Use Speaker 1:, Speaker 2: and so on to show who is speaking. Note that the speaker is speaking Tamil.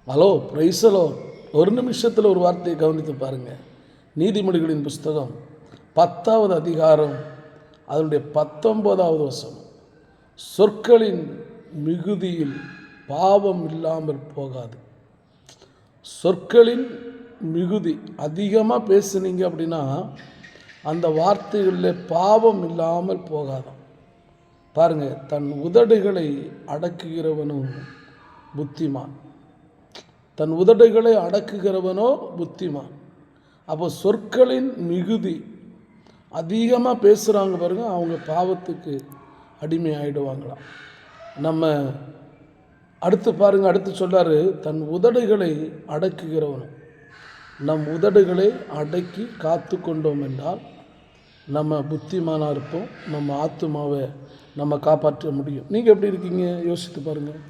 Speaker 1: ஹலோ பிரைஸலோ. ஒரு நிமிஷத்தில் ஒரு வார்த்தையை கவனித்து பாருங்கள். நீதிமொழிகளின் புஸ்தகம் 10வது அதிகாரம் அதனுடைய 19வது வசனம். சொற்களின் மிகுதியில் பாவம் இல்லாமல் போகாது. சொற்களின் மிகுதி, அதிகமாக பேசுனீங்க அப்படின்னா அந்த வார்த்தைகளில் பாவம் இல்லாமல் போகாதான். பாருங்கள், தன் உதடுகளை அடக்குகிறவனும் புத்திமான். தன் உதடுகளை அடக்குகிறவனோ புத்திமான். அப்போ சொற்களின் மிகுதி, அதிகமாக பேசுகிறாங்க பாருங்க, அவங்க பாவத்துக்கு அடிமை ஆகிடுவாங்களாம். நம்ம அடுத்து பாருங்கள், அடுத்து சொல்கிறாரு, தன் உதடுகளை அடக்குகிறவனும். நம் உதடுகளை அடக்கி காத்து கொண்டோம் என்றால் நம்ம புத்திமானாக இருப்போம். நம்ம ஆத்துமாவை நம்ம காப்பாற்ற முடியும். நீங்கள் எப்படி இருக்கீங்க யோசித்து பாருங்கள்.